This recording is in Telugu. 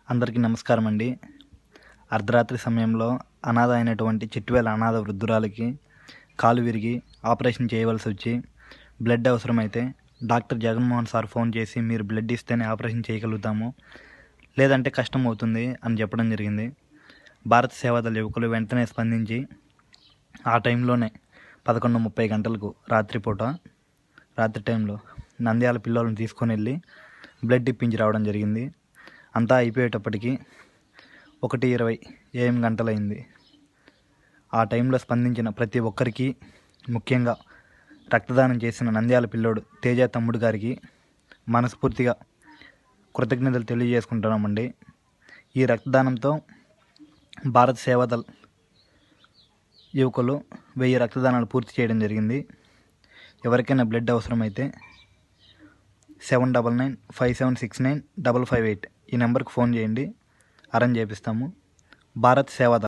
అందరికీ నమస్కారం అండి. అర్ధరాత్రి సమయంలో అనాథ అయినటువంటి చిట్వేల అనాథ వృద్ధురాలికి కాలు విరిగి ఆపరేషన్ చేయవలసి వచ్చి బ్లడ్ అవసరమైతే డాక్టర్ జగన్మోహన్ సార్ ఫోన్ చేసి మీరు బ్లడ్ ఇస్తేనే ఆపరేషన్ చేయగలుగుతాము, లేదంటే కష్టం అవుతుంది అని చెప్పడం జరిగింది. భారత సేవాదళ యువకులు వెంటనే స్పందించి ఆ టైంలోనే 11:30 గంటలకు రాత్రి టైంలో నంద్యాల పిల్లలను తీసుకొని వెళ్ళి బ్లడ్ ఇప్పించి రావడం జరిగింది. అంతా అయిపోయేటప్పటికి 1:20 AM గంటలైంది. ఆ టైంలో స్పందించిన ప్రతి ఒక్కరికి, ముఖ్యంగా రక్తదానం చేసిన నంద్యాల పిల్లోడు తేజ తమ్ముడు గారికి మనస్ఫూర్తిగా కృతజ్ఞతలు తెలియజేసుకుంటున్నామండి. ఈ రక్తదానంతో భారత సేవాదళ యువకులు 1000 రక్తదానాలు పూర్తి చేయడం జరిగింది. ఎవరికైనా బ్లడ్ అవసరమైతే 7995769558 ఈ నెంబర్కి ఫోన్ చేయండి, అరేంజ్ చేపిస్తాము. భారత్ సేవాదళ్.